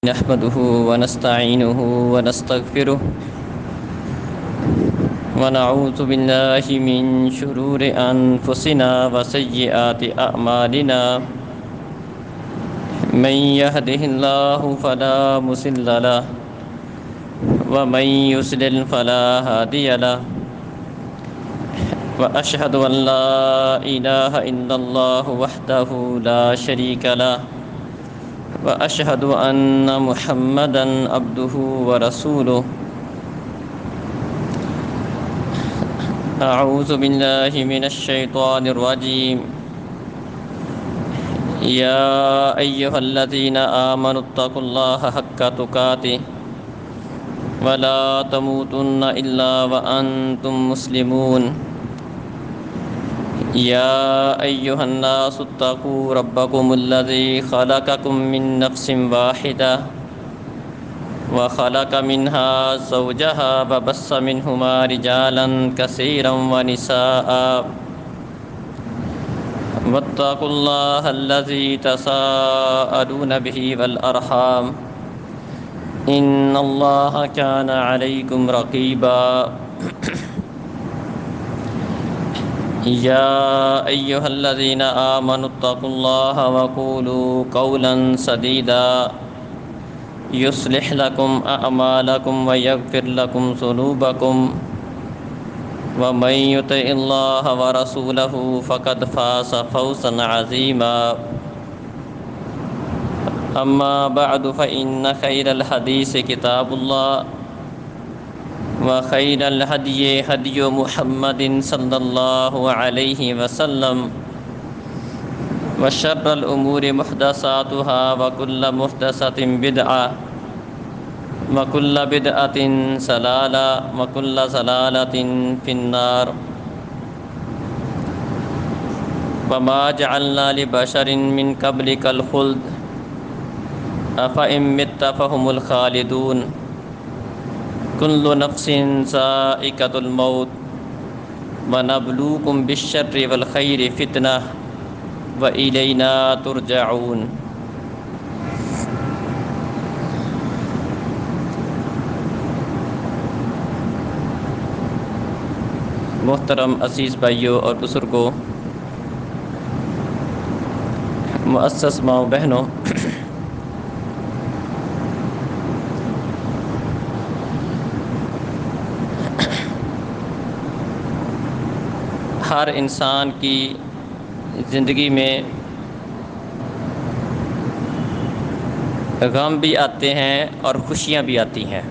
نحمده ونستعينه ونستغفره ونعوذ بالله من شرور أنفسنا وسيئات أعمالنا من يهده الله فلا مضل له ومن يضلل فلا هادي له وأشهد أن لا إله إلا الله وحده لا شريك له وأشهد أن محمدًا عبده ورسوله أعوذ بالله من الشيطان الرجيم يا أيها الذين آمنوا اتقوا الله حق تقاته ولا تموتن إلا وأنتم مسلمون يا أيها الناس اتقوا ربكم الذي خلقكم من نفس واحدة وخلق منها زوجها وبث منهما رجالا كثيرا ونساء واتقوا الله الذي تساءلون به والأرحام إن الله كان عليكم رقيبا يا أيها الذين آمنوا اتقوا الله وقولوا قولا سديدا يصلح لكم أعمالكم ويغفر لكم ذنوبكم ومن يطع الله ورسوله فقد فاز فوزا عظيما أما بعد فإن خير الحديث كتاب الله وخير الهدي هدي محمد صلى الله عليه وسلم وشر الأمور محدثاتها وكل محدثة بدعة وكل بدعة ضلالة وكل ضلالة في النار وما جعلنا لبشر من قبلك الخلد أفإن مت فهم الخالدون كل نفس ذائقة الموت ونبلوكم بالشر والخير فتنة وإلینا ترجعون۔ محترم عزیز بھائیوں اور بزرگوں، مؤسس ماں و بہنوں، ہر انسان کی زندگی میں غم بھی آتے ہیں اور خوشیاں بھی آتی ہیں۔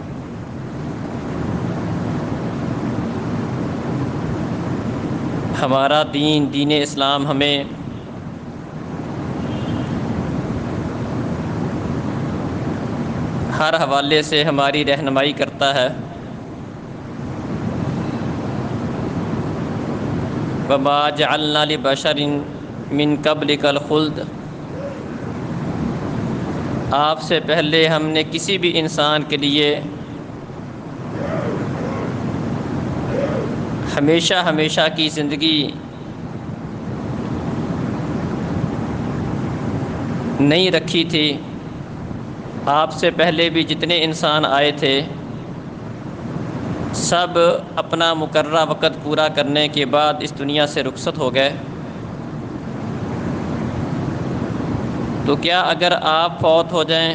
ہمارا دین اسلام ہمیں ہر حوالے سے ہماری رہنمائی کرتا ہے۔ وَمَا جَعَلْنَا لِبَشَرٍ مِّن قَبْلِكَ الْخُلْدَ، آپ سے پہلے ہم نے کسی بھی انسان کے لیے ہمیشہ کی زندگی نہیں رکھی تھی۔ آپ سے پہلے بھی جتنے انسان آئے تھے سب اپنا مقررہ وقت پورا کرنے کے بعد اس دنیا سے رخصت ہو گئے۔ تو کیا اگر آپ فوت ہو جائیں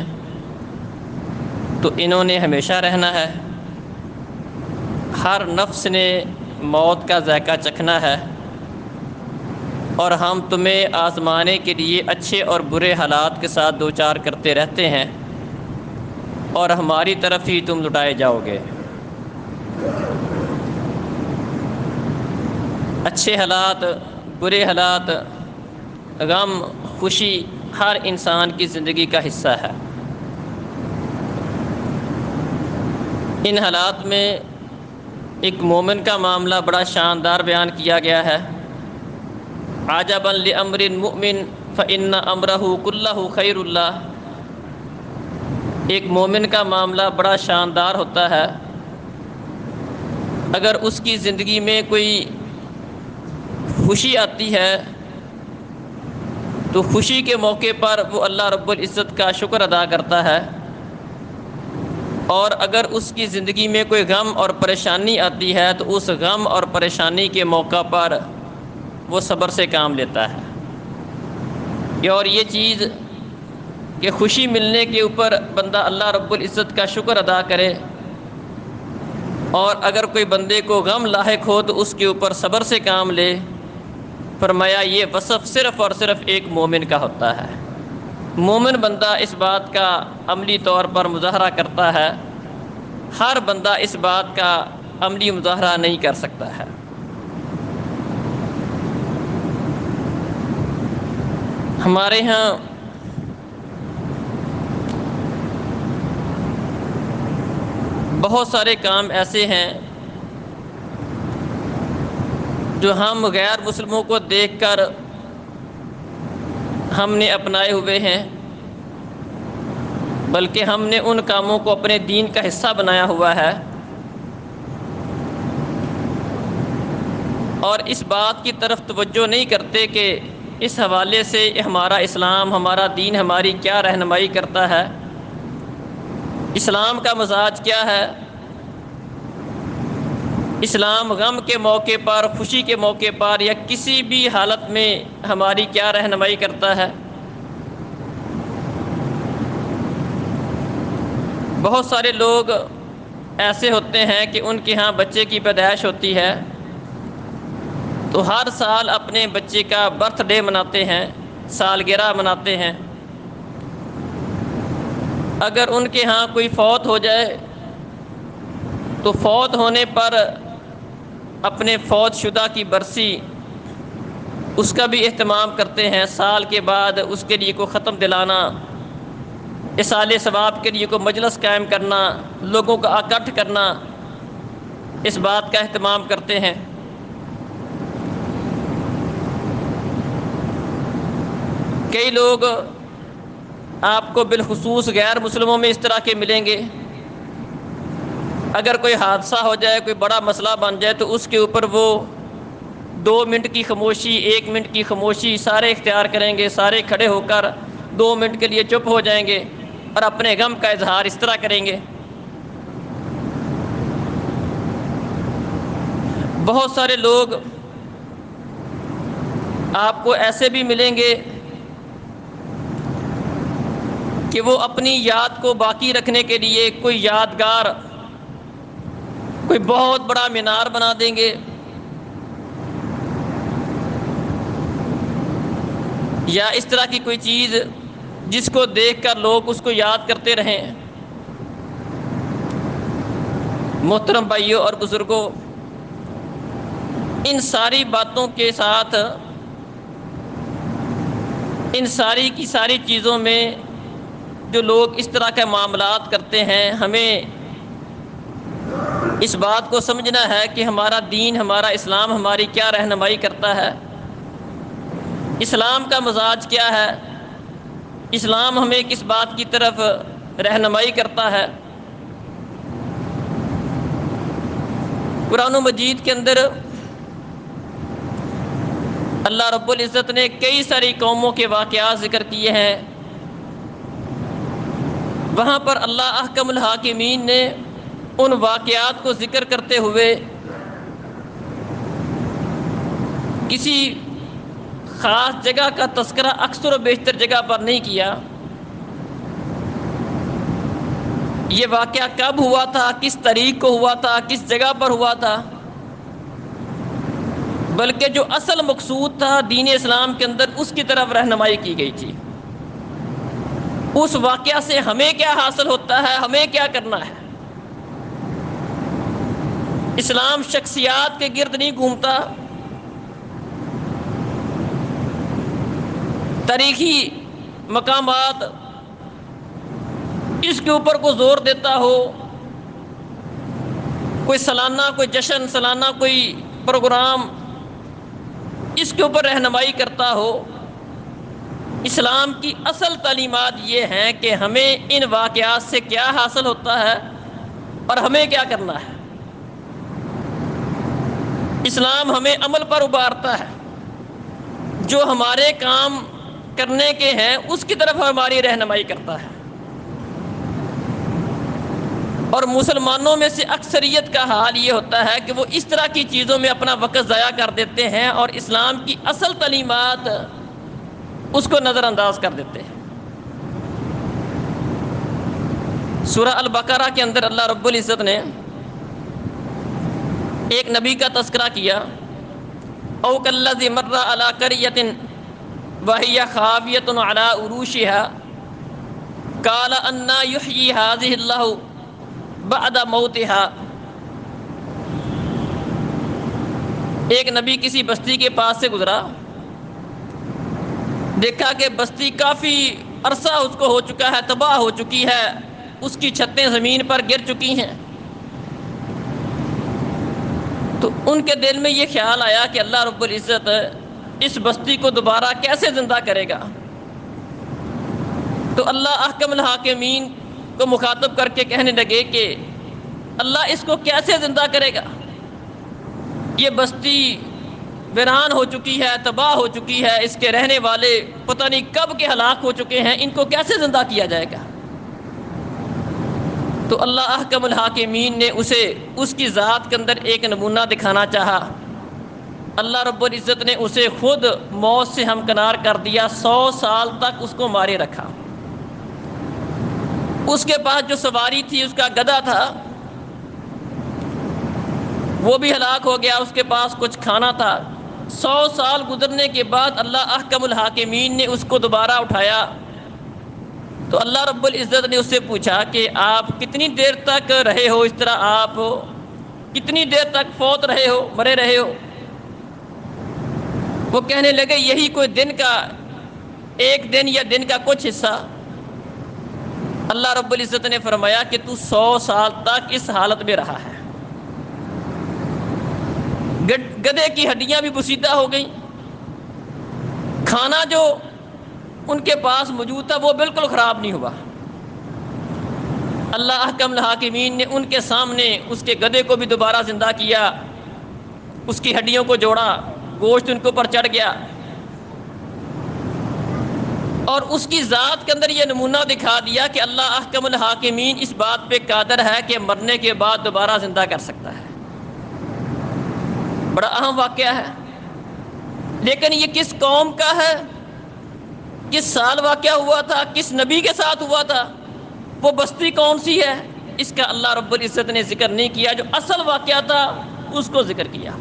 تو انہوں نے ہمیشہ رہنا ہے؟ ہر نفس نے موت کا ذائقہ چکھنا ہے، اور ہم تمہیں آزمانے کے لیے اچھے اور برے حالات کے ساتھ دوچار کرتے رہتے ہیں، اور ہماری طرف ہی تم لٹائے جاؤ گے۔ اچھے حالات، برے حالات، غم، خوشی ہر انسان کی زندگی کا حصہ ہے۔ ان حالات میں ایک مومن کا معاملہ بڑا شاندار بیان کیا گیا ہے۔ عجبا لامر المؤمن فان امرہ کلہ خیر اللہ۔ ایک مومن کا معاملہ بڑا شاندار ہوتا ہے۔ اگر اس کی زندگی میں کوئی خوشی آتی ہے تو خوشی کے موقع پر وہ اللہ رب العزت کا شکر ادا کرتا ہے، اور اگر اس کی زندگی میں کوئی غم اور پریشانی آتی ہے تو اس غم اور پریشانی کے موقع پر وہ صبر سے کام لیتا ہے۔ اور یہ چیز کہ خوشی ملنے کے اوپر بندہ اللہ رب العزت کا شکر ادا کرے، اور اگر کوئی بندے کو غم لاحق ہو تو اس کے اوپر صبر سے کام لے، فرمایا یہ وصف صرف اور صرف ایک مومن کا ہوتا ہے۔ مومن بندہ اس بات کا عملی طور پر مظاہرہ کرتا ہے، ہر بندہ اس بات کا عملی مظاہرہ نہیں کر سکتا ہے۔ ہمارے ہاں بہت سارے کام ایسے ہیں جو ہم غیر مسلموں کو دیکھ کر ہم نے اپنائے ہوئے ہیں، بلکہ ہم نے ان کاموں کو اپنے دین کا حصہ بنایا ہوا ہے، اور اس بات کی طرف توجہ نہیں کرتے کہ اس حوالے سے ہمارا اسلام، ہمارا دین ہماری کیا رہنمائی کرتا ہے، اسلام کا مزاج کیا ہے، اسلام غم کے موقع پر، خوشی کے موقع پر یا کسی بھی حالت میں ہماری کیا رہنمائی کرتا ہے۔ بہت سارے لوگ ایسے ہوتے ہیں کہ ان کے ہاں بچے کی پیدائش ہوتی ہے تو ہر سال اپنے بچے کا برتھ ڈے مناتے ہیں، سالگرہ مناتے ہیں۔ اگر ان کے ہاں کوئی فوت ہو جائے تو فوت ہونے پر اپنے فوت شدہ کی برسی اس کا بھی اہتمام کرتے ہیں، سال کے بعد اس کے لیے کوئی ختم دلانا، اصالِ ثواب کے لیے کوئی مجلس قائم کرنا، لوگوں کا اکٹھ کرنا، اس بات کا اہتمام کرتے ہیں۔ کئی لوگ آپ کو بالخصوص غیر مسلموں میں اس طرح کے ملیں گے، اگر کوئی حادثہ ہو جائے، کوئی بڑا مسئلہ بن جائے تو اس کے اوپر وہ 2 منٹ کی خاموشی، 1 منٹ کی خاموشی سارے اختیار کریں گے، سارے کھڑے ہو کر 2 منٹ کے لیے چپ ہو جائیں گے اور اپنے غم کا اظہار اس طرح کریں گے۔ بہت سارے لوگ آپ کو ایسے بھی ملیں گے کہ وہ اپنی یاد کو باقی رکھنے کے لیے کوئی یادگار، کوئی بہت بڑا مینار بنا دیں گے، یا اس طرح کی کوئی چیز جس کو دیکھ کر لوگ اس کو یاد کرتے رہیں۔ محترم بھائیوں اور بزرگوں، ان ساری باتوں کے ساتھ، ان ساری کی ساری چیزوں میں جو لوگ اس طرح کے معاملات کرتے ہیں، ہمیں اس بات کو سمجھنا ہے کہ ہمارا دین، ہمارا اسلام ہماری کیا رہنمائی کرتا ہے، اسلام کا مزاج کیا ہے، اسلام ہمیں کس بات کی طرف رہنمائی کرتا ہے۔ قرآن مجید کے اندر اللہ رب العزت نے کئی ساری قوموں کے واقعات ذکر کیے ہیں، وہاں پر اللہ احکم الحاکمین نے ان واقعات کو ذکر کرتے ہوئے کسی خاص جگہ کا تذکرہ اکثر و بیشتر جگہ پر نہیں کیا۔ یہ واقعہ کب ہوا تھا، کس تاریخ کو ہوا تھا، کس جگہ پر ہوا تھا، بلکہ جو اصل مقصود تھا دین اسلام کے اندر اس کی طرف رہنمائی کی گئی تھی۔ اس واقعہ سے ہمیں کیا حاصل ہوتا ہے، ہمیں کیا کرنا ہے۔ اسلام شخصیات کے گرد نہیں گھومتا، تاریخی مقامات اس کے اوپر کو زور دیتا ہو، کوئی سالانہ کوئی جشن، سالانہ کوئی پروگرام اس کے اوپر رہنمائی کرتا ہو۔ اسلام کی اصل تعلیمات یہ ہیں کہ ہمیں ان واقعات سے کیا حاصل ہوتا ہے اور ہمیں کیا کرنا ہے۔ اسلام ہمیں عمل پر ابھارتا ہے، جو ہمارے کام کرنے کے ہیں اس کی طرف ہماری رہنمائی کرتا ہے۔ اور مسلمانوں میں سے اکثریت کا حال یہ ہوتا ہے کہ وہ اس طرح کی چیزوں میں اپنا وقت ضائع کر دیتے ہیں اور اسلام کی اصل تعلیمات اس کو نظر انداز کر دیتے ہیں۔ سورہ البقرہ کے اندر اللہ رب العزت نے ایک نبی کا تذکرہ کیا، او کالذی مر علی قریۃ وہی خاویۃ علی عروشها قال انا یحیی ہذہ اللہ بعد موتها۔ ایک نبی کسی بستی کے پاس سے گزرا، دیکھا کہ بستی کافی عرصہ اس کو ہو چکا ہے، تباہ ہو چکی ہے، اس کی چھتیں زمین پر گر چکی ہیں۔ تو ان کے دل میں یہ خیال آیا کہ اللہ رب العزت اس بستی کو دوبارہ کیسے زندہ کرے گا۔ تو اللہ احکم الحاکمین کو مخاطب کر کے کہنے لگے کہ اللہ اس کو کیسے زندہ کرے گا، یہ بستی ویران ہو چکی ہے، تباہ ہو چکی ہے، اس کے رہنے والے پتہ نہیں کب کے ہلاک ہو چکے ہیں، ان کو کیسے زندہ کیا جائے گا۔ تو اللہ احکم الحاکمین نے اسے اس کی ذات کے اندر ایک نمونہ دکھانا چاہا۔ اللہ رب العزت نے اسے خود موت سے ہمکنار کر دیا، 100 سال تک اس کو مارے رکھا۔ اس کے پاس جو سواری تھی، اس کا گدھا تھا، وہ بھی ہلاک ہو گیا، اس کے پاس کچھ کھانا تھا۔ 100 سال گزرنے کے بعد اللہ احکم الحاکمین نے اس کو دوبارہ اٹھایا۔ تو اللہ رب العزت نے اس سے پوچھا کہ آپ کتنی دیر تک رہے ہو اس طرح، آپ کتنی دیر تک فوت رہے ہو، مرے رہے ہو؟ وہ کہنے لگے یہی کوئی دن کا، ایک دن یا دن کا کچھ حصہ۔ اللہ رب العزت نے فرمایا کہ تو 100 سال تک اس حالت میں رہا ہے، گدھے کی ہڈیاں بھی بسیدہ ہو گئیں، کھانا جو ان کے پاس موجود تھا وہ بالکل خراب نہیں ہوا۔ اللہ احکم الحاکمین نے ان کے سامنے اس کے گدھے کو بھی دوبارہ زندہ کیا، اس کی ہڈیوں کو جوڑا، گوشت ان کے اوپر چڑھ گیا، اور اس کی ذات کے اندر یہ نمونہ دکھا دیا کہ اللہ احکم الحاکمین اس بات پہ قادر ہے کہ مرنے کے بعد دوبارہ زندہ کر سکتا ہے۔ بڑا اہم واقعہ ہے، لیکن یہ کس قوم کا ہے، کس سال واقعہ ہوا تھا، کس نبی کے ساتھ ہوا تھا، وہ بستی کون سی ہے، اس کا اللہ رب العزت نے ذکر نہیں کیا۔ جو اصل واقعہ تھا اس کو ذکر کیا۔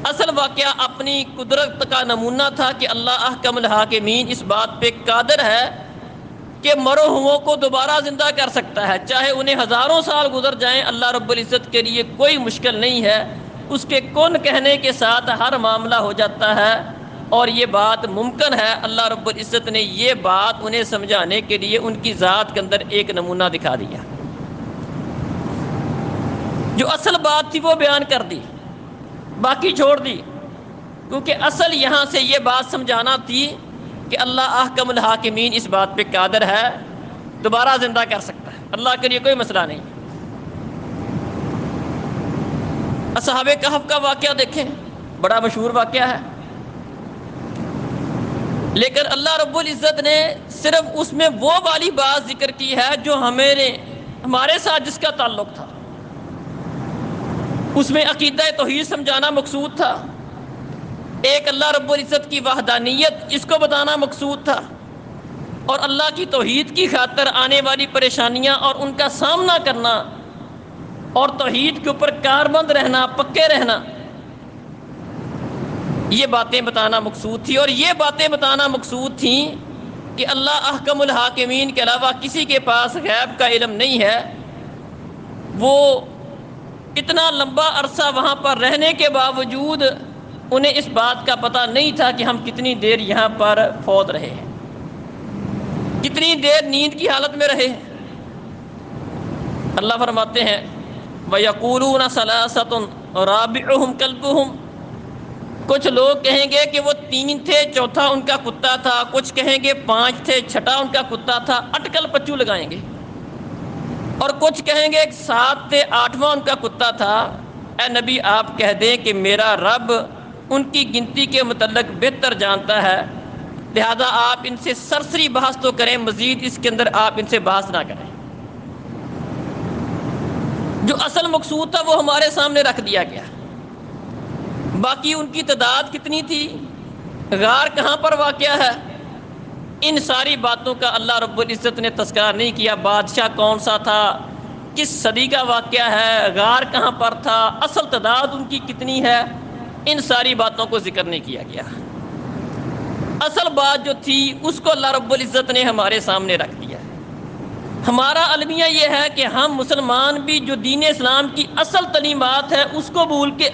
اصل واقعہ اپنی قدرت کا نمونہ تھا کہ اللہ احکم الحاکمین اس بات پہ قادر ہے کہ مرو ہوں کو دوبارہ زندہ کر سکتا ہے، چاہے انہیں ہزاروں سال گزر جائیں، اللہ رب العزت کے لیے کوئی مشکل نہیں ہے۔ اس کے کن کہنے کے ساتھ ہر معاملہ ہو جاتا ہے، اور یہ بات ممکن ہے۔ اللہ رب العزت نے یہ بات انہیں سمجھانے کے لیے ان کی ذات کے اندر ایک نمونہ دکھا دیا۔ جو اصل بات تھی وہ بیان کر دی، باقی چھوڑ دی، کیونکہ اصل یہاں سے یہ بات سمجھانا تھی کہ اللہ احکم الحاکمین اس بات پہ قادر ہے، دوبارہ زندہ کر سکتا ہے، اللہ کے لیے کوئی مسئلہ نہیں۔ اصحاب کہف کا واقعہ دیکھیں، بڑا مشہور واقعہ ہے، لیکن اللہ رب العزت نے صرف اس میں وہ والی بات ذکر کی ہے جو ہمارے ساتھ جس کا تعلق تھا۔ اس میں عقیدہ توحید سمجھانا مقصود تھا، ایک اللہ رب العزت کی وحدانیت اس کو بتانا مقصود تھا، اور اللہ کی توحید کی خاطر آنے والی پریشانیاں اور ان کا سامنا کرنا، اور توحید کے اوپر کاربند رہنا، پکے رہنا، یہ باتیں بتانا مقصود تھی۔ اور یہ باتیں بتانا مقصود تھیں کہ اللہ احکم الحاکمین کے علاوہ کسی کے پاس غیب کا علم نہیں ہے۔ وہ اتنا لمبا عرصہ وہاں پر رہنے کے باوجود انہیں اس بات کا پتہ نہیں تھا کہ ہم کتنی دیر یہاں پر فوت رہے ہیں، کتنی دیر نیند کی حالت میں رہے۔ اللہ فرماتے ہیں وَيَقُولُونَ ثَلَاثَةٌ رَابِعُهُمْ كَلْبُهُمْ، کچھ لوگ کہیں گے کہ وہ 3 تھے، چوتھا ان کا کتا تھا، کچھ کہیں گے 5 تھے، چھٹا ان کا کتا تھا، اٹکل پچو لگائیں گے، اور کچھ کہیں گے 7 تھے، 8واں ان کا کتا تھا۔ اے نبی آپ کہہ دیں کہ میرا رب ان کی گنتی کے متعلق بہتر جانتا ہے، لہذا آپ ان سے سرسری بحث تو کریں، مزید اس کے اندر آپ ان سے بحث نہ کریں۔ جو اصل مقصود تھا وہ ہمارے سامنے رکھ دیا گیا۔ باقی ان کی تعداد کتنی تھی، غار کہاں پر واقع ہے، ان ساری باتوں کا اللہ رب العزت نے تذکرہ نہیں کیا۔ بادشاہ کون سا تھا، کس صدی کا واقعہ ہے، غار کہاں پر تھا، اصل تعداد ان کی کتنی ہے، ان ساری باتوں کو ذکر نہیں کیا گیا۔ اصل بات جو تھی اس کو اللہ رب العزت نے ہمارے سامنے رکھ دیا۔ ہمارا المیہ یہ ہے کہ ہم مسلمان بھی جو دین اسلام کی اصل تعلیمات ہے اس کو بھول کے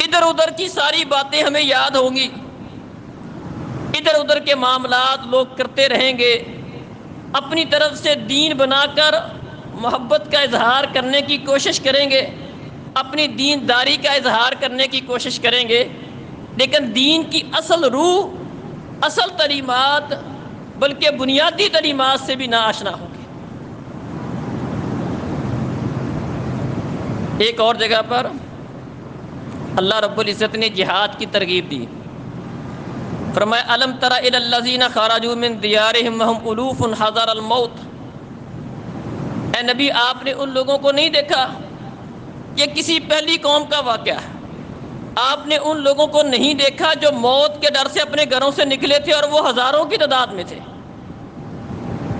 ادھر ادھر کی ساری باتیں ہمیں یاد ہوں گی، ادھر ادھر کے معاملات لوگ کرتے رہیں گے، اپنی طرف سے دین بنا کر محبت کا اظہار کرنے کی کوشش کریں گے، اپنی دینداری کا اظہار کرنے کی کوشش کریں گے، لیکن دین کی اصل روح، اصل تعلیمات، بلکہ بنیادی تعلیمات سے بھی ناآشنا ہوں گے۔ ایک اور جگہ پر اللہ رب العزت نے جہاد کی ترغیب دی، فرمایا الم تر الی الذین خرجوا من دیارہم وہم الوف حذر الموت۔ اے نبی آپ نے ان لوگوں کو نہیں دیکھا، یہ کسی پہلی قوم کا واقعہ ہے، آپ نے ان لوگوں کو نہیں دیکھا جو موت کے ڈر سے اپنے گھروں سے نکلے تھے اور وہ ہزاروں کی تعداد میں تھے۔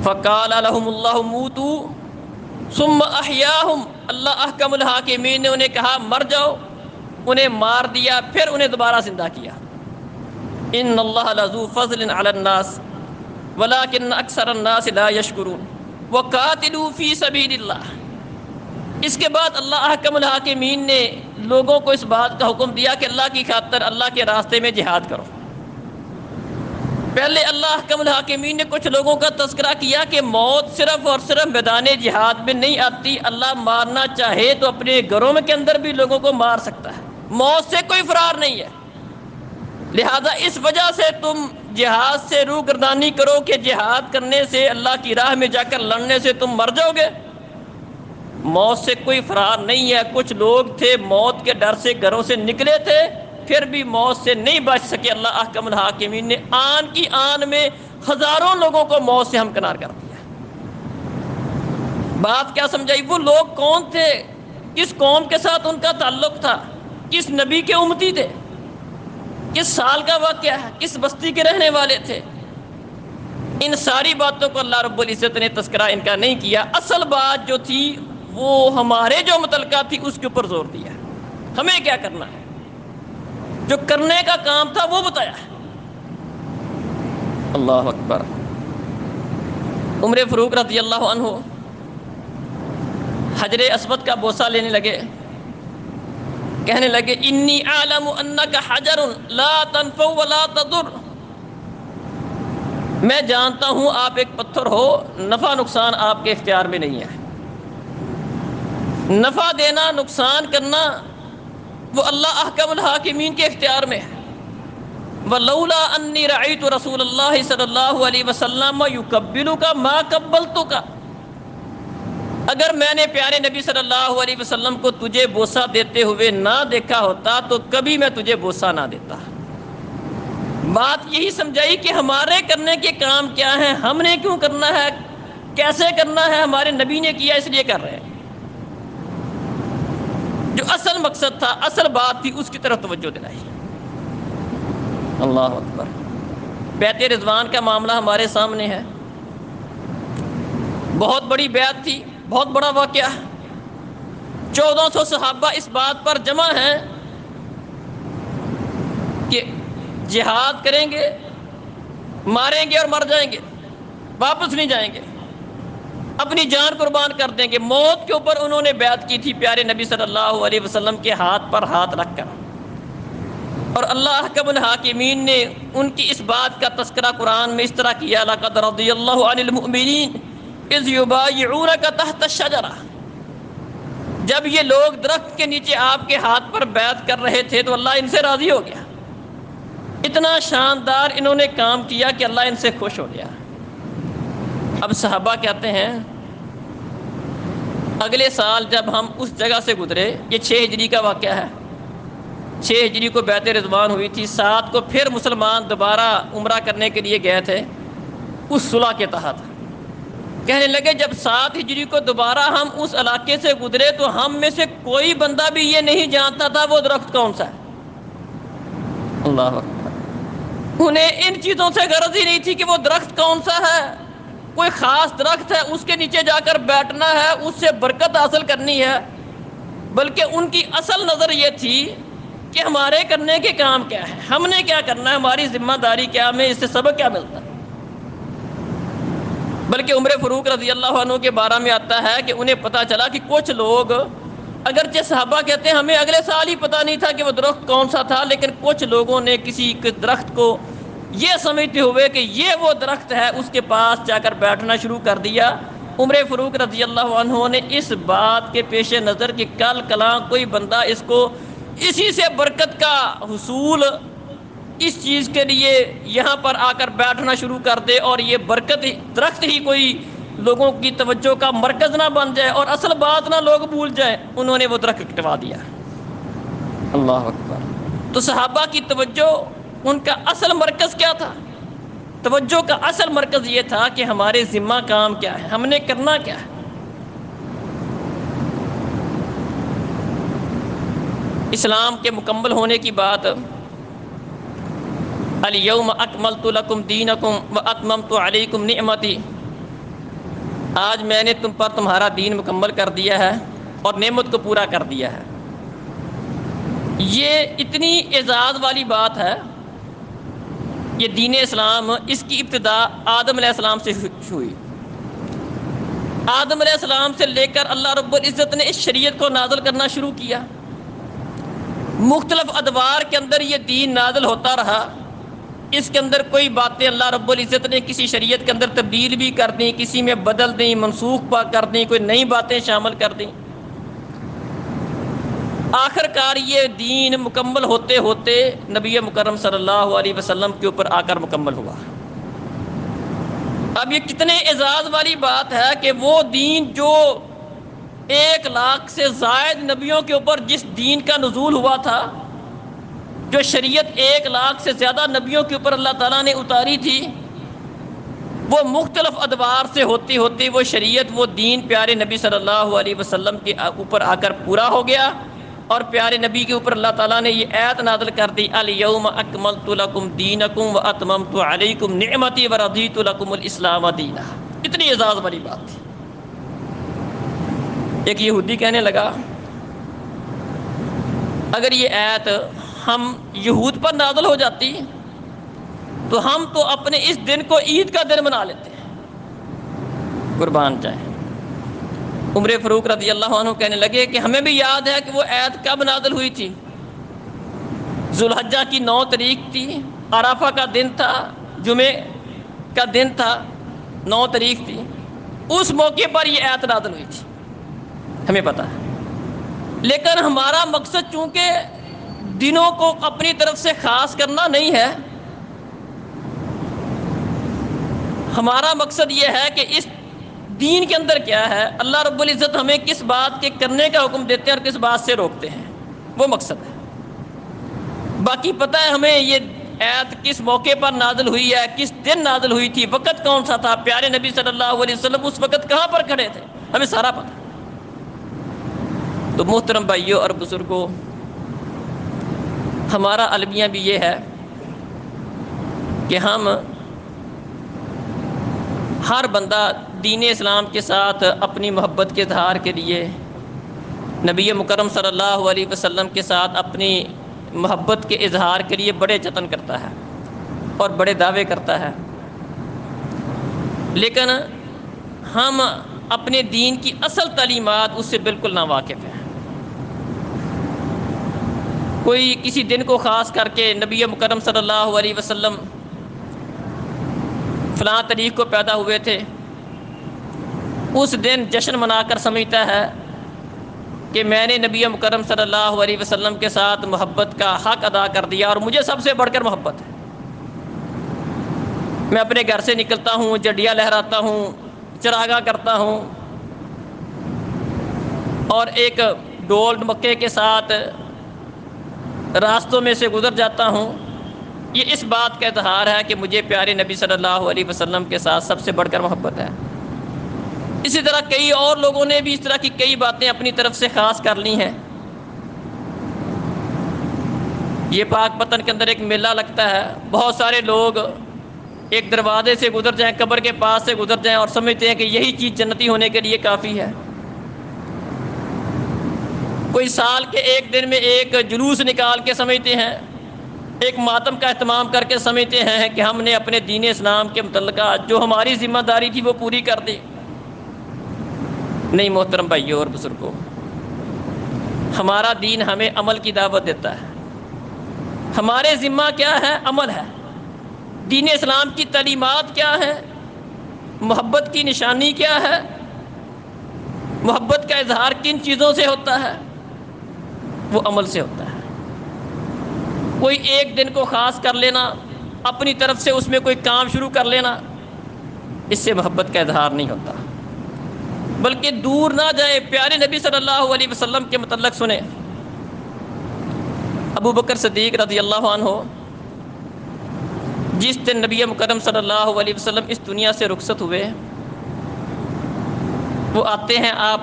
فقال لهم اللہ موتوا ثم احیاہم، اللہ احکم الحاکمین نے انہیں کہا مر جاؤ، انہیں مار دیا پھر انہیں دوبارہ زندہ کیا۔ ان اللہ لذو فضل علی الناس ولکن اکثر الناس لا یشکرون وقاتلوا فی سبیل اللہ۔ اس کے بعد اللہ احکم الحاکمین نے لوگوں کو اس بات کا حکم دیا کہ اللہ کی خاطر اللہ کے راستے میں جہاد کرو۔ پہلے اللہ احکم الحاکمین نے کچھ لوگوں کا تذکرہ کیا کہ موت صرف اور صرف میدان جہاد میں نہیں آتی، اللہ مارنا چاہے تو اپنے گھروں میں کے اندر بھی لوگوں کو مار سکتا ہے، موت سے کوئی فرار نہیں ہے۔ لہذا اس وجہ سے تم جہاد سے روح گردانی کرو کہ جہاد کرنے سے، اللہ کی راہ میں جا کر لڑنے سے تم مر جاؤ گے، موت سے کوئی فرار نہیں ہے۔ کچھ لوگ تھے موت کے ڈر سے گھروں سے نکلے تھے پھر بھی موت سے نہیں بچ سکے، اللہ احکم الحاکمین نے آن کی آن میں ہزاروں لوگوں کو موت سے ہمکنار کر دیا۔ بات کیا سمجھائی، وہ لوگ کون تھے، کس قوم کے ساتھ ان کا تعلق تھا، کس نبی کے امتی تھے، کس سال کا واقعہ ہے، کس بستی کے رہنے والے تھے، ان ساری باتوں کو اللہ رب العزت نے تذکرہ ان کا نہیں کیا۔ اصل بات جو تھی وہ ہمارے جو متعلقہ تھی اس کے اوپر زور دیا، ہمیں کیا کرنا ہے، جو کرنے کا کام تھا وہ بتایا ہے۔ اللہ اکبر۔ عمر فاروق رضی اللہ عنہ حجر اسود کا بوسہ لینے لگے، کہنے لگے انی اعلم انک حجر لا تنفع ولا تضر، میں جانتا ہوں آپ ایک پتھر ہو، نفع نقصان آپ کے اختیار میں نہیں ہے، نفع دینا نقصان کرنا وہ اللہ احکم الحاکمین کے اختیار میں ہے۔ وَلَوْلَا أَنِّي رَأَيْتُ رَسُولَ اللَّهِ صلی اللہ علیہ وسلم يُقَبِّلُكَ مَا قَبَّلْتُكَ، اگر میں نے پیارے نبی صلی اللہ علیہ وسلم کو تجھے بوسہ دیتے ہوئے نہ دیکھا ہوتا تو کبھی میں تجھے بوسہ نہ دیتا۔ بات یہی سمجھائی کہ ہمارے کرنے کے کام کیا ہیں، ہم نے کیوں کرنا ہے، کیسے کرنا ہے، ہمارے نبی نے کیا اس لیے کر رہے ہیں۔ جو اصل مقصد تھا، اصل بات تھی، اس کی طرف توجہ دلائی۔ اللہ اکبر۔ بیعت رضوان کا معاملہ ہمارے سامنے ہے، بہت بڑی بیعت تھی، بہت بڑا واقعہ۔ 1400 صحابہ اس بات پر جمع ہیں کہ جہاد کریں گے، ماریں گے اور مر جائیں گے، واپس نہیں جائیں گے، اپنی جان قربان کر دیں گے۔ موت کے اوپر انہوں نے بیعت کی تھی پیارے نبی صلی اللہ علیہ وسلم کے ہاتھ پر ہاتھ رکھ کر، اور اللہ احکم الحاکمین نے ان کی اس بات کا تذکرہ قرآن میں اس طرح کیا، لَقَدْ رَضِيَ اللَّهُ عَنِ الْمُؤْمِنِينَ إِذْ يُبَايِعُونَكَ تَحْتَ الشَّجَرَةِ، جب یہ لوگ درخت کے نیچے آپ کے ہاتھ پر بیعت کر رہے تھے تو اللہ ان سے راضی ہو گیا۔ اتنا شاندار انہوں نے کام کیا کہ اللہ ان سے خوش ہو گیا۔ اب صحابہ کہتے ہیں اگلے سال جب ہم اس جگہ سے گزرے، یہ 6 ہجری کا واقعہ ہے، 6 ہجری کو بیعت رضوان ہوئی تھی، 7 کو پھر مسلمان دوبارہ عمرہ کرنے کے لیے گئے تھے اس صلح کے تحت۔ کہنے لگے جب 7 ہجری کو دوبارہ ہم اس علاقے سے گزرے تو ہم میں سے کوئی بندہ بھی یہ نہیں جانتا تھا وہ درخت کون سا ہے۔ اللہ اکبر، انہیں ان چیزوں سے غرض ہی نہیں تھی کہ وہ درخت کون سا ہے، کوئی خاص درخت ہے اس کے نیچے جا کر بیٹھنا ہے، اس سے برکت حاصل کرنی ہے، بلکہ ان کی اصل نظر یہ تھی کہ ہمارے کرنے کے کام کیا ہے، ہم نے کیا کرنا ہے، ہماری ذمہ داری کیا، ہمیں اس سے سبق کیا ملتا ہے۔ بلکہ عمر فاروق رضی اللہ عنہ کے بارے میں آتا ہے کہ انہیں پتہ چلا کہ کچھ لوگ، اگرچہ صحابہ کہتے ہیں ہمیں اگلے سال ہی پتہ نہیں تھا کہ وہ درخت کون سا تھا، لیکن کچھ لوگوں نے کسی درخت کو یہ سمجھتے ہوئے کہ یہ وہ درخت ہے اس کے پاس جا کر بیٹھنا شروع کر دیا۔ عمر فاروق رضی اللہ عنہ نے اس بات کے پیش نظر کہ کل کلاں کوئی بندہ اس کو اسی سے برکت کا حصول اس چیز کے لیے یہاں پر آ کر بیٹھنا شروع کر دے اور یہ برکت درخت ہی کوئی لوگوں کی توجہ کا مرکز نہ بن جائے اور اصل بات نہ لوگ بھول جائیں، انہوں نے وہ درخت کٹوا دیا۔ اللہ اکبر۔ تو صحابہ کی توجہ، ان کا اصل مرکز کیا تھا؟ توجہ کا اصل مرکز یہ تھا کہ ہمارے ذمہ کام کیا ہے، ہم نے کرنا کیا ہے۔ اسلام کے مکمل ہونے کی بات، الیوم اکملت لکم دینکم واتممت علیکم نعمتی، آج میں نے تم پر تمہارا دین مکمل کر دیا ہے اور نعمت کو پورا کر دیا ہے۔ یہ اتنی اعزاز والی بات ہے، یہ دین اسلام، اس کی ابتدا آدم علیہ السلام سے ہوئی۔ آدم علیہ السلام سے لے کر اللہ رب العزت نے اس شریعت کو نازل کرنا شروع کیا، مختلف ادوار کے اندر یہ دین نازل ہوتا رہا۔ اس کے اندر کوئی باتیں اللہ رب العزت نے کسی شریعت کے اندر تبدیل بھی کر دیں، کسی میں بدل دیں، منسوخ کر دیں، کوئی نئی باتیں شامل کر دیں۔ آخر کار یہ دین مکمل ہوتے ہوتے نبی مکرم صلی اللہ علیہ وسلم کے اوپر آ کر مکمل ہوا۔ اب یہ کتنے اعزاز والی بات ہے کہ وہ دین جو 1,00,000 سے زائد نبیوں کے اوپر جس دین کا نزول ہوا تھا، جو شریعت 1,00,000 سے زیادہ نبیوں کے اوپر اللہ تعالیٰ نے اتاری تھی، وہ مختلف ادوار سے ہوتی ہوتی وہ شریعت، وہ دین پیارے نبی صلی اللہ علیہ وسلم کے اوپر آ کر پورا ہو گیا، اور پیارے نبی کے اوپر اللہ تعالیٰ نے یہ آیت نازل کر دی، الیوم اکملت لکم دینکم واتممت علیکم نعمتی ورضیت لکم الاسلام دینا۔ اتنی اعزاز والی بات تھی۔ ایک یہودی کہنے لگا اگر یہ آیت ہم یہود پر نازل ہو جاتی تو ہم تو اپنے اس دن کو عید کا دن بنا لیتے ہیں، قربان جائیں۔ عمر فاروق رضی اللہ عنہ کہنے لگے کہ ہمیں بھی یاد ہے کہ وہ آیت کب نازل ہوئی تھی، ذوالحجہ کی 9 تاریخ تھی، عرفہ کا دن تھا، جمعے کا دن تھا، 9 تاریخ تھی، اس موقع پر یہ آیت نازل ہوئی تھی، ہمیں پتہ ہے۔ لیکن ہمارا مقصد چونکہ دنوں کو اپنی طرف سے خاص کرنا نہیں ہے، ہمارا مقصد یہ ہے کہ اس دین کے اندر کیا ہے، اللہ رب العزت ہمیں کس بات کے کرنے کا حکم دیتے ہیں اور کس بات سے روکتے ہیں، وہ مقصد ہے۔ باقی پتہ ہے ہمیں یہ آیت کس موقع پر نازل ہوئی ہے، کس دن نازل ہوئی تھی، وقت کون سا تھا، پیارے نبی صلی اللہ علیہ وسلم اس وقت کہاں پر کھڑے تھے، ہمیں سارا پتہ۔ تو محترم بھائیوں اور بزرگوں، ہمارا المیہ بھی یہ ہے کہ ہم ہر بندہ دین اسلام کے ساتھ اپنی محبت کے اظہار کے لیے نبی مکرم صلی اللہ علیہ وسلم کے ساتھ اپنی محبت کے اظہار کے لیے بڑے جتن کرتا ہے اور بڑے دعوے کرتا ہے، لیکن ہم اپنے دین کی اصل تعلیمات اس سے بالکل ناواقف ہیں۔ کوئی کسی دن کو خاص کر کے نبی مکرم صلی اللہ علیہ وسلم فلاں تاریخ کو پیدا ہوئے تھے، اس دن جشن منا کر سمجھتا ہے کہ میں نے نبی مکرم صلی اللہ علیہ وسلم کے ساتھ محبت کا حق ادا کر دیا اور مجھے سب سے بڑھ کر محبت ہے۔ میں اپنے گھر سے نکلتا ہوں، جڈیا لہراتا ہوں، چراغاں کرتا ہوں اور ایک ڈول مکے کے ساتھ راستوں میں سے گزر جاتا ہوں، یہ اس بات کا اظہار ہے کہ مجھے پیارے نبی صلی اللہ علیہ وسلم کے ساتھ سب سے بڑھ کر محبت ہے۔ اسی طرح کئی اور لوگوں نے بھی اس طرح کی کئی باتیں اپنی طرف سے خاص کر لی ہیں۔ یہ پاک پتن کے اندر ایک میلہ لگتا ہے، بہت سارے لوگ ایک دروازے سے گزر جائیں، قبر کے پاس سے گزر جائیں اور سمجھتے ہیں کہ یہی چیز جنتی ہونے کے لیے کافی ہے۔ کوئی سال کے ایک دن میں ایک جلوس نکال کے سمجھتے ہیں، ایک ماتم کا اہتمام کر کے سمجھتے ہیں کہ ہم نے اپنے دین اسلام کے متعلقہ جو ہماری ذمہ داری تھی وہ پوری کر دی۔ نہیں محترم بھائیوں اور بزرگوں، ہمارا دین ہمیں عمل کی دعوت دیتا ہے۔ ہمارے ذمہ کیا ہے؟ عمل ہے۔ دین اسلام کی تعلیمات کیا ہے؟ محبت کی نشانی کیا ہے؟ محبت کا اظہار کن چیزوں سے ہوتا ہے؟ وہ عمل سے ہوتا ہے۔ کوئی ایک دن کو خاص کر لینا، اپنی طرف سے اس میں کوئی کام شروع کر لینا، اس سے محبت کا اظہار نہیں ہوتا۔ بلکہ دور نہ جائیں، پیارے نبی صلی اللہ علیہ وسلم کے متعلق سنیں۔ ابو بکر صدیق رضی اللہ عنہ جس دن نبی مکرم صلی اللہ علیہ وسلم اس دنیا سے رخصت ہوئے، وہ آتے ہیں، آپ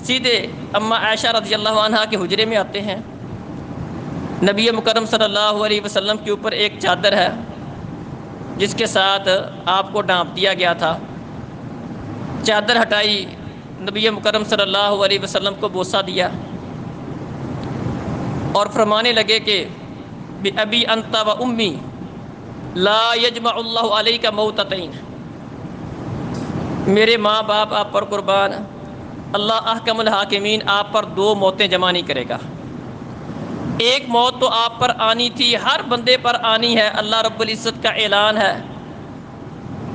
سیدھے اماں عائشہ رضی اللہ عنہا کے حجرے میں آتے ہیں۔ نبی مکرم صلی اللہ علیہ وسلم کے اوپر ایک چادر ہے جس کے ساتھ آپ کو ڈھانپ دیا گیا تھا۔ چادر ہٹائی، نبی مکرم صلی اللہ علیہ وسلم کو بوسہ دیا اور فرمانے لگے کہ بِأَبِي أَنْتَ وَأُمِّي لَا يَجْمَعُ اللَّهُ عَلَيْكَ مَوْتَتَيْنِ، میرے ماں باپ آپ پر قربان، اللہ احکم الحاکمین آپ پر دو موتیں جمع نہیں کرے گا۔ ایک موت تو آپ پر آنی تھی، ہر بندے پر آنی ہے۔ اللہ رب العزت کا اعلان ہے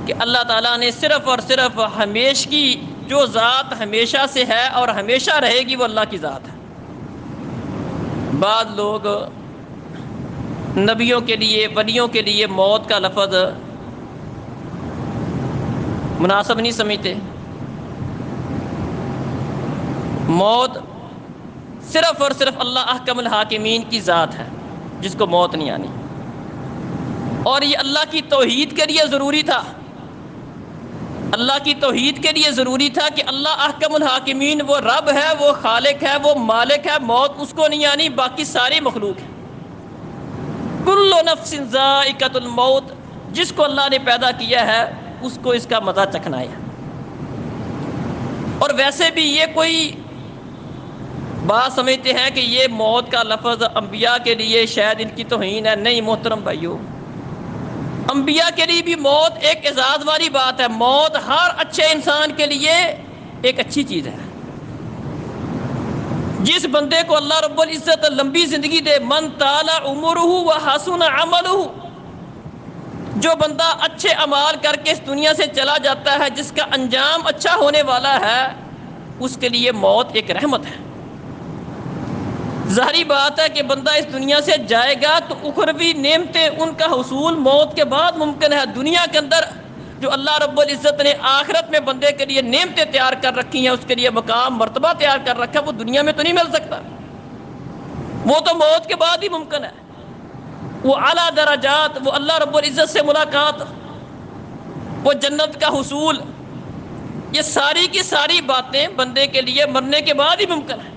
کہ اللہ تعالیٰ نے صرف اور صرف ہمیشہ کی جو ذات ہمیشہ سے ہے اور ہمیشہ رہے گی وہ اللہ کی ذات ہے۔ بعض لوگ نبیوں کے لیے، ولیوں کے لیے موت کا لفظ مناسب نہیں سمجھتے۔ موت صرف اور صرف اللہ احکم الحاکمین کی ذات ہے جس کو موت نہیں آنی، اور یہ اللہ کی توحید کے لیے ضروری تھا۔ اللہ کی توحید کے لیے ضروری تھا کہ اللہ احکم الحاکمین وہ رب ہے، وہ خالق ہے، وہ مالک ہے، موت اس کو نہیں آنی، باقی ساری مخلوق ہے۔ کل نفس ذائقۃ الموت، جس کو اللہ نے پیدا کیا ہے اس کو اس کا مزہ چکھنا ہے۔ اور ویسے بھی یہ کوئی بات سمجھتے ہیں کہ یہ موت کا لفظ انبیاء کے لیے شاید ان کی توہین ہے۔ نہیں محترم بھائیو، انبیاء کے لیے بھی موت ایک اعزاز والی بات ہے۔ موت ہر اچھے انسان کے لیے ایک اچھی چیز ہے۔ جس بندے کو اللہ رب العزت لمبی زندگی دے، من طال عمرہ وحسن عملہ، جو بندہ اچھے اعمال کر کے اس دنیا سے چلا جاتا ہے، جس کا انجام اچھا ہونے والا ہے، اس کے لیے موت ایک رحمت ہے۔ ظاہری بات ہے کہ بندہ اس دنیا سے جائے گا تو اخروی نعمتیں ان کا حصول موت کے بعد ممکن ہے۔ دنیا کے اندر جو اللہ رب العزت نے آخرت میں بندے کے لیے نعمتیں تیار کر رکھی ہیں، اس کے لیے مقام مرتبہ تیار کر رکھا ہے، وہ دنیا میں تو نہیں مل سکتا، وہ تو موت کے بعد ہی ممکن ہے۔ وہ اعلیٰ درجات، وہ اللہ رب العزت سے ملاقات، وہ جنت کا حصول، یہ ساری کی ساری باتیں بندے کے لیے مرنے کے بعد ہی ممکن ہے۔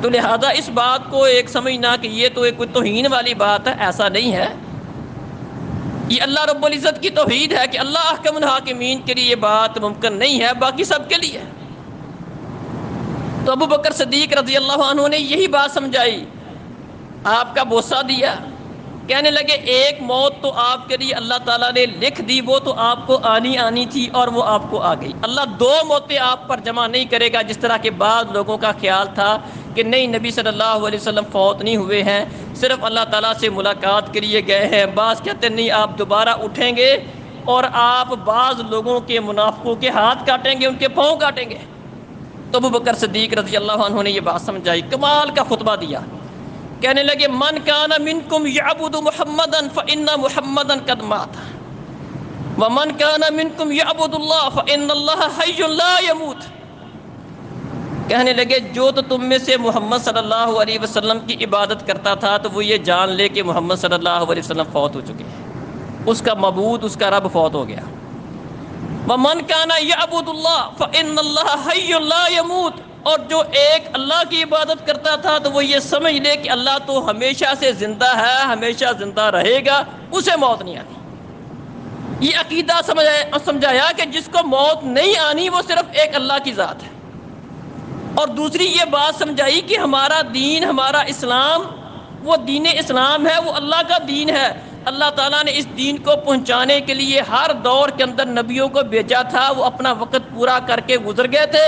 تو لہذا اس بات کو ایک سمجھنا کہ یہ تو ایک کوئی توہین والی بات ہے، ایسا نہیں ہے۔ یہ اللہ رب العزت کی توحید ہے کہ اللہ احکم الحاکمین کے لیے یہ بات ممکن نہیں ہے، باقی سب کے لیے۔ تو ابو بکر صدیق رضی اللہ عنہ نے یہی بات سمجھائی، آپ کا بوسہ دیا، کہنے لگے ایک موت تو آپ کے لیے اللہ تعالیٰ نے لکھ دی، وہ تو آپ کو آنی تھی اور وہ آپ کو آ گئی۔ اللہ دو موتیں آپ پر جمع نہیں کرے گا، جس طرح کے بعض لوگوں کا خیال تھا کہ نہیں نبی صلی اللہ علیہ وسلم فوت نہیں ہوئے ہیں، صرف اللہ تعالیٰ سے ملاقات کے لیے گئے ہیں۔ بعض کہتے نہیں آپ دوبارہ اٹھیں گے اور آپ بعض لوگوں کے منافقوں کے ہاتھ کاٹیں گے، ان کے پاؤں کاٹیں گے۔ تو ابو بکر صدیق رضی اللہ عنہ نے یہ بات سمجھائی، کمال کا خطبہ دیا، کہنے لگے من کان منکم یعبد محمدا فإن محمدا قد مات ومن کان منکم یعبد اللہ فإن اللہ حی لا يموت۔ کہنے لگے جو تو تم میں سے محمد صلی اللہ علیہ وسلم کی عبادت کرتا تھا تو وہ یہ جان لے کہ محمد صلی اللہ علیہ وسلم فوت ہو چکے ہیں، اس کا معبود، اس کا رب فوت ہو گیا۔ وَمَنْ كَانَ يَعْبُدُ اللَّهَ فَإِنَّ اللَّهَ حَيٌّ لَا يَمُوتُ، اور جو ایک اللہ کی عبادت کرتا تھا تو وہ یہ سمجھ لے کہ اللہ تو ہمیشہ سے زندہ ہے، ہمیشہ زندہ رہے گا، اسے موت نہیں آنی۔ یہ عقیدہ سمجھایا کہ جس کو موت نہیں آنی وہ صرف ایک اللہ کی ذات ہے۔ اور دوسری یہ بات سمجھائی کہ ہمارا دین، ہمارا اسلام، وہ دین اسلام ہے، وہ اللہ کا دین ہے۔ اللہ تعالیٰ نے اس دین کو پہنچانے کے لیے ہر دور کے اندر نبیوں کو بھیجا تھا، وہ اپنا وقت پورا کر کے گزر گئے تھے۔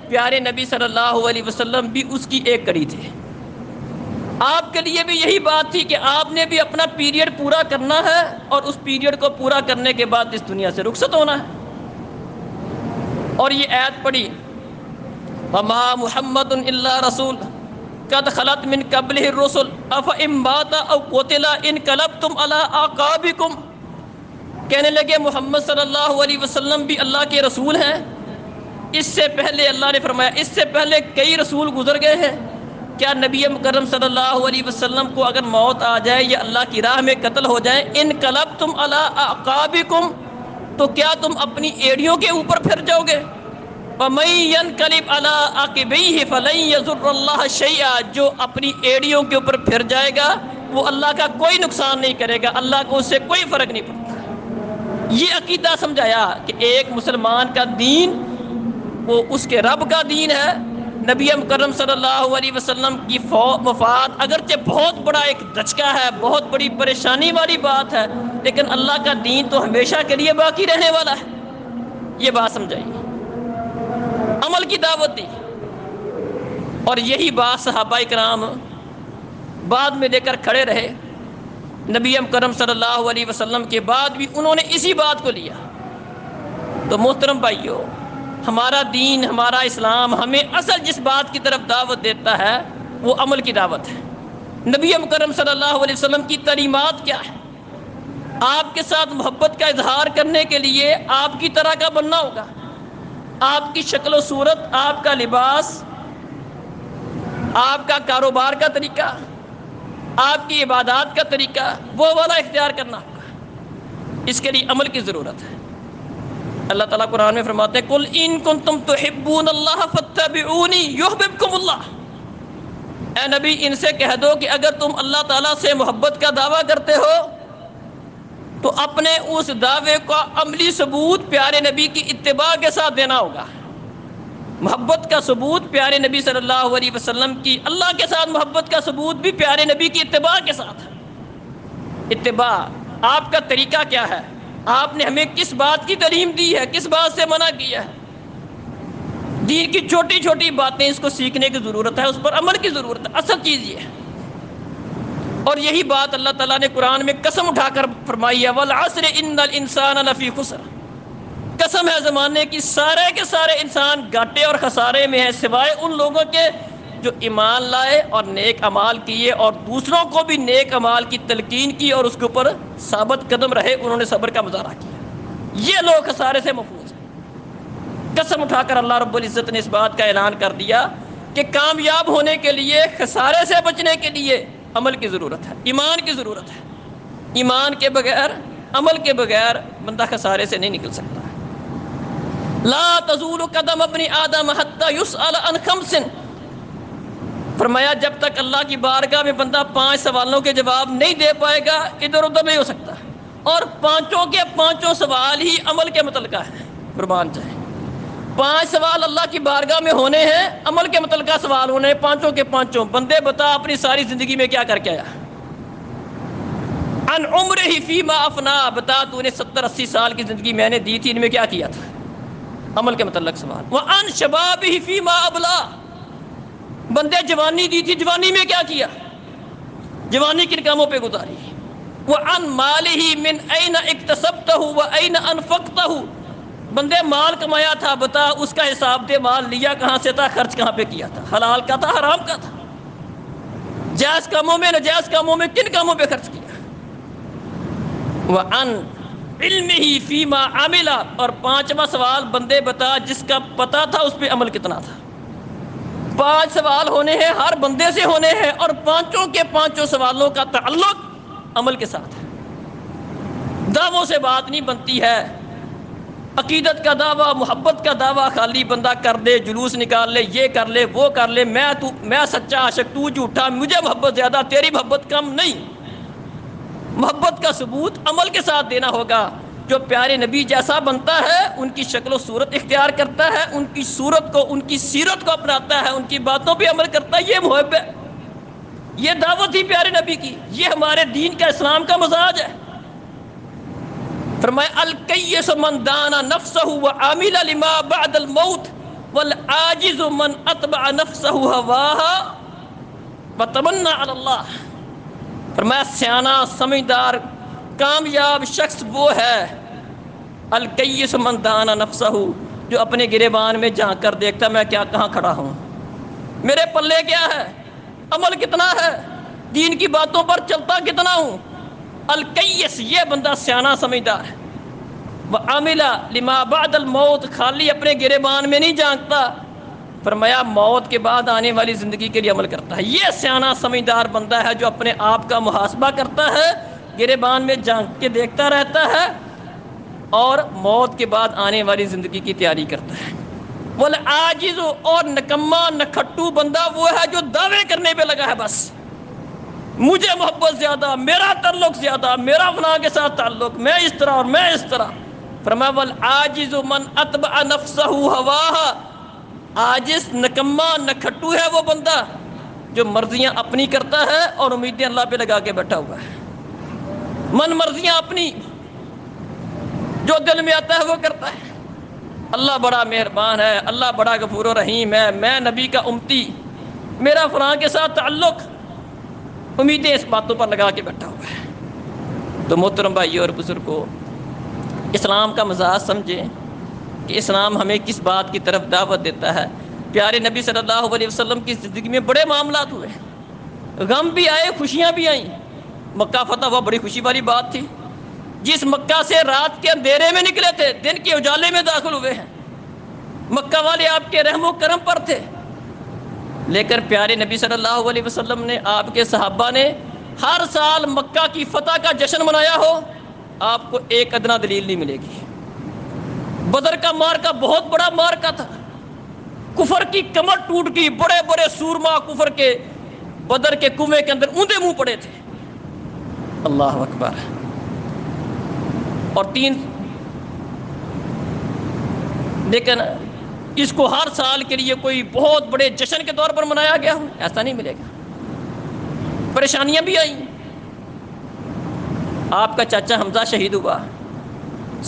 پیارے نبی صلی اللہ علیہ وسلم بھی اس کی ایک کڑی تھے۔ آپ کے لیے بھی یہی بات تھی کہ آپ نے بھی اپنا پیریڈ پورا کرنا ہے، اور اس پیریڈ کو پورا کرنے کے بعد اس دنیا سے رخصت ہونا ہے۔ اور یہ آیت پڑھی، وَمَا مُحَمَّدٌ إِلَّا رَسُولٌ قَدْ خَلَتْ مِن قَبْلِهِ الرُّسُلُ أَفَإِن مَاتَ أَوْ قُتِلَ انقلبتم عَلَىٰ أَعْقَابِكُمْ۔ کہنے لگے محمد صلی اللہ علیہ وسلم بھی اللہ کے رسول ہیں۔ اس سے پہلے اللہ نے فرمایا اس سے پہلے کئی رسول گزر گئے ہیں، کیا نبی مکرم صلی اللہ علیہ وسلم کو اگر موت آ جائے یا اللہ کی راہ میں قتل ہو جائیں، انقلبتم علی اعقابکم، تو کیا تم اپنی ایڑیوں کے اوپر پھر جاؤ گے؟ وَمَن يَنقلب علی عَقِبَیہ فَلَن یضر اللہ شیئا، جو اپنی ایڑیوں کے اوپر پھر جائے گا وہ اللہ کا کوئی نقصان نہیں کرے گا، اللہ کو اس سے کوئی فرق نہیں پڑتا۔ یہ عقیدہ سمجھایا کہ ایک مسلمان کا دین وہ اس کے رب کا دین ہے۔ نبی مکرم صلی اللہ علیہ وسلم کی وفات اگرچہ بہت بڑا ایک دھچکا ہے، بہت بڑی پریشانی والی بات ہے، لیکن اللہ کا دین تو ہمیشہ کے لیے باقی رہنے والا ہے۔ یہ بات سمجھائی، عمل کی دعوت دی، اور یہی بات صحابہ کرام بعد میں لے کر کھڑے رہے۔ نبی مکرم صلی اللہ علیہ وسلم کے بعد بھی انہوں نے اسی بات کو لیا۔ تو محترم بھائیو، ہمارا دین، ہمارا اسلام ہمیں اصل جس بات کی طرف دعوت دیتا ہے وہ عمل کی دعوت ہے۔ نبی مکرم صلی اللہ علیہ وسلم کی تعلیمات کیا ہے؟ آپ کے ساتھ محبت کا اظہار کرنے کے لیے آپ کی طرح کا بننا ہوگا، آپ کی شکل و صورت، آپ کا لباس، آپ کا کاروبار کا طریقہ، آپ کی عبادات کا طریقہ، وہ والا اختیار کرنا ہوگا۔ اس کے لیے عمل کی ضرورت ہے۔ اللہ تعالیٰ قرآن میں فرماتے ہیں قُلْ إِن كُنتُمْ تُحِبُّونَ اللَّهَ فَاتَّبِعُونِي يُحْبِبْكُمُ اللَّهُ۔ اے نبی ان سے کہہ دو کہ اگر تم اللہ تعالیٰ سے محبت کا دعویٰ کرتے ہو تو اپنے اس دعوے کا عملی ثبوت پیارے نبی کی اتباع کے ساتھ دینا ہوگا۔ محبت کا ثبوت پیارے نبی صلی اللہ علیہ وسلم کی، اللہ کے ساتھ محبت کا ثبوت بھی پیارے نبی کی اتباع کے ساتھ۔ اتباع، آپ کا طریقہ کیا ہے؟ آپ نے ہمیں کس بات کی تعلیم دی ہے، کس بات سے منع کیا ہے؟ دین کی چھوٹی چھوٹی باتیں، اس کو سیکھنے کی ضرورت ہے، اس پر عمل کی ضرورت ہے، اصل چیز یہ ہے۔ اور یہی بات اللہ تعالیٰ نے قرآن میں قسم اٹھا کر فرمائی ہے وَالْعَصْرِ إِنَّ الْإِنسَانَ لَفِي خُسْرٍ۔ قسم ہے زمانے کی، سارے کے سارے انسان گھاٹے اور خسارے میں ہیں، سوائے ان لوگوں کے جو ایمان لائے اور نیک اعمال کیے اور دوسروں کو بھی نیک اعمال کی تلقین کی اور اس کے اوپر ثابت قدم رہے، انہوں نے صبر کا مظاہرہ کیا، یہ لوگ خسارے سے محفوظ ہیں۔ قسم اٹھا کر اللہ رب العزت نے اس بات کا اعلان کر دیا کہ کامیاب ہونے کے لیے، خسارے سے بچنے کے لیے عمل کی ضرورت ہے، ایمان کی ضرورت ہے۔ ایمان کے بغیر، عمل کے بغیر بندہ خسارے سے نہیں نکل سکتا۔ لا تزول قدم ابن آدم حتی یسأل عن خمس، فرمایا جب تک اللہ کی بارگاہ میں بندہ 5 سوالوں کے جواب نہیں دے پائے گا ادھر ادھر نہیں ہو سکتا، اور 5 کے 5 سوال ہی عمل کے متعلقہ ہیں۔ قربان جائے، 5 سوال اللہ کی بارگاہ میں ہونے ہیں، عمل کے متعلقہ سوال ہونے ہیں، 5 کے 5۔ بندے بتا اپنی ساری زندگی میں کیا کر کے آیا؟ عن عمرہ فیما افنا، بتا تو نے 70-80 سال کی زندگی میں نے دی تھی، ان میں کیا کیا تھا؟ عمل کے متعلق سوال۔ وعن شبابہ فیما ابلا، بندے جوانی دی تھی، جوانی میں کیا کیا؟ جوانی کن کاموں پہ گزاری؟ وعن مالہ من این اکتسبتہ وین انفقتہ، بندے مال کمایا تھا، بتا اس کا حساب دے، مال لیا کہاں سے تھا، خرچ کہاں پہ کیا تھا، حلال کا تھا حرام کا تھا، جائز کاموں میں ناجائز کاموں میں کن کاموں پہ خرچ کیا؟ وعن علمہ فیما عمل، اور 5واں سوال بندے بتا جس کا پتہ تھا اس پہ عمل کتنا تھا۔ 5 سوال ہونے ہیں، ہر بندے سے ہونے ہیں، اور 5 کے 5 سوالوں کا تعلق عمل کے ساتھ ہے۔ دعووں سے بات نہیں بنتی ہے، عقیدت کا دعویٰ، محبت کا دعویٰ خالی بندہ کر دے، جلوس نکال لے، یہ کر لے، وہ کر لے، میں سچا عاشق، تو جھوٹا، مجھے محبت زیادہ، تیری محبت کم، نہیں۔ محبت کا ثبوت عمل کے ساتھ دینا ہوگا۔ جو پیارے نبی جیسا بنتا ہے، ان کی شکل و صورت اختیار کرتا ہے، ان کی صورت کو، ان کی سیرت کو اپناتا ہے، ان کی باتوں پہ عمل کرتا ہے، یہ محب ہے، یہ دعوت ہی پیارے نبی کی، یہ ہمارے دین کا، اسلام کا مزاج ہے۔ فرمایا الکیس من دانا نفسہ وعمل لما بعد الموت والعاجز من اتبع نفسہ ہواہا وتمنى علی اللہ۔ فرمایا سیانہ، سمجھدار، کامیاب شخص وہ ہے الکیس من دانا نفسہ، جو اپنے گریبان میں جھانک کر دیکھتا میں کہاں کھڑا ہوں، میرے پلے کیا ہے، عمل کتنا ہے، دین کی باتوں پر چلتا کتنا ہوں۔ الکیس، یہ بندہ سیانہ سمجھدار ہے۔ وعمل لما بعد الموت، خالی اپنے گریبان میں نہیں جھانکتا، فرمایا موت کے بعد آنے والی زندگی کے لیے عمل کرتا ہے۔ یہ سیانہ سمجھدار بندہ ہے جو اپنے آپ کا محاسبہ کرتا ہے، گریبان میں جھانک کے دیکھتا رہتا ہے اور موت کے بعد آنے والی زندگی کی تیاری کرتا ہے۔ والعاجز، اور نکما نکھٹو بندہ وہ ہے جو دعوے کرنے پہ لگا ہے، بس مجھے محبت زیادہ، میرا تعلق زیادہ، میرا فلاں کے ساتھ تعلق، میں اس طرح اور میں اس طرح۔ فرمایا والعاجز من اتبع نفسہ ہواہا، عاجز، نکما، نکھٹو ہے وہ بندہ جو مرضیاں اپنی کرتا ہے اور امیدیں اللہ پہ لگا کے بیٹھا ہوا ہے۔ من مرضیاں اپنی، جو دل میں آتا ہے وہ کرتا ہے۔ اللہ بڑا مہربان ہے، اللہ بڑا غفور و رحیم ہے، میں نبی کا امتی، میرا فلاں کے ساتھ تعلق، امیدیں اس باتوں پر لگا کے بیٹھا ہوا ہے۔ تو محترم بھائیوں اور بزرگوں، اسلام کا مزاج سمجھیں کہ اسلام ہمیں کس بات کی طرف دعوت دیتا ہے۔ پیارے نبی صلی اللہ علیہ وسلم کی زندگی میں بڑے معاملات ہوئے، غم بھی آئے، خوشیاں بھی آئیں۔ مکہ فتح ہوا، بڑی خوشی والی بات تھی۔ جس مکہ سے رات کے اندھیرے میں نکلے تھے، دن کے اجالے میں داخل ہوئے ہیں، مکہ والے آپ کے رحم و کرم پر تھے، لیکن پیارے نبی صلی اللہ علیہ وسلم نے، آپ کے صحابہ نے ہر سال مکہ کی فتح کا جشن منایا ہو، آپ کو ایک ادنا دلیل نہیں ملے گی۔ بدر کا مارکا بہت بڑا مارکا تھا، کفر کی کمر ٹوٹ گئی، بڑے بڑے سورما کفر کے بدر کے کنویں کے اندر اوندے منہ پڑے تھے۔ اللہ اکبر۔ اور لیکن اس کو ہر سال کے لیے کوئی بہت بڑے جشن کے طور پر منایا گیا ہو، ایسا نہیں ملے گا۔ پریشانیاں بھی آئیں، آپ کا چاچا حمزہ شہید ہوا،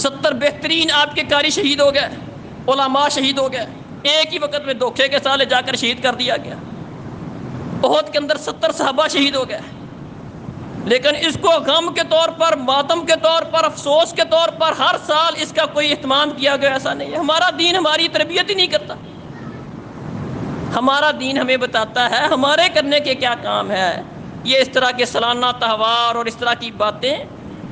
70 بہترین آپ کے قاری شہید ہو گئے، علماء شہید ہو گئے، ایک ہی وقت میں دھوکے کے ساتھ لے جا کر شہید کر دیا گیا۔ احد کے اندر 70 صحابہ شہید ہو گئے، لیکن اس کو غم کے طور پر، ماتم کے طور پر، افسوس کے طور پر ہر سال اس کا کوئی اہتمام کیا گیا، ایسا نہیں ہے۔ ہمارا دین ہماری تربیت ہی نہیں کرتا۔ ہمارا دین ہمیں بتاتا ہے ہمارے کرنے کے کیا کام ہے۔ یہ اس طرح کے سالانہ تہوار اور اس طرح کی باتیں،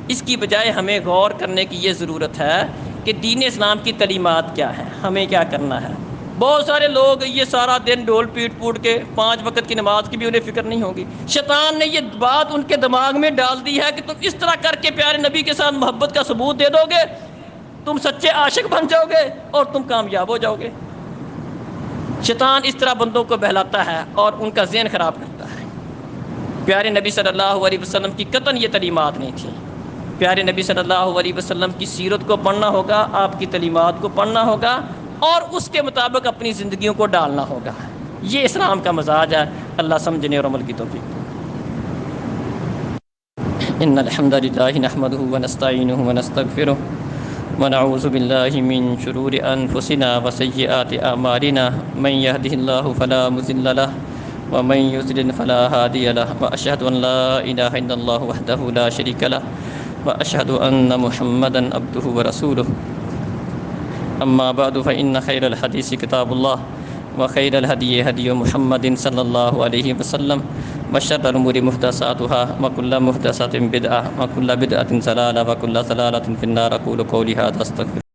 اس کی بجائے ہمیں غور کرنے کی یہ ضرورت ہے کہ دین اسلام کی تعلیمات کیا ہے، ہمیں کیا کرنا ہے۔ بہت سارے لوگ یہ سارا دن ڈھول پیٹ کے 5 وقت کی نماز کی بھی انہیں فکر نہیں ہوگی۔ شیطان نے یہ بات ان کے دماغ میں ڈال دی ہے کہ تم اس طرح کر کے پیارے نبی کے ساتھ محبت کا ثبوت دے دو گے، تم سچے عاشق بن جاؤ گے اور تم کامیاب ہو جاؤ گے۔ شیطان اس طرح بندوں کو بہلاتا ہے اور ان کا ذہن خراب کرتا ہے۔ پیارے نبی صلی اللہ علیہ وسلم کی قطعاً یہ تعلیمات نہیں تھی۔ پیارے نبی صلی اللہ علیہ وسلم کی سیرت کو پڑھنا ہوگا، آپ کی تعلیمات کو پڑھنا ہوگا اور اس کے مطابق اپنی زندگیوں کو ڈالنا ہوگا۔ یہ اسلام کا مزاج ہے۔ اللہ سمجھنے اور عمل کی توفیق دے۔ ان الحمد للہ نحمده ونستعینه ونستغفره ونعوذ باللہ من شرور انفسنا وسیئات اعمالنا، من يهده الله فلا مضل له ومن يضلل فلا هادي له، واشهد ان لا اله الا الله وحده لا شريك له، واشهد ان محمدا عبده ورسوله۔ اما بعد فان خير الحديث كتاب الله وخير الهدي هدي محمد صلى الله عليه وسلم، وشر الامور محدثاتها وكل محدثة بدعة وكل بدعة ضلالة وكل ضلالة في النار۔ اقول قولي هذا استغفر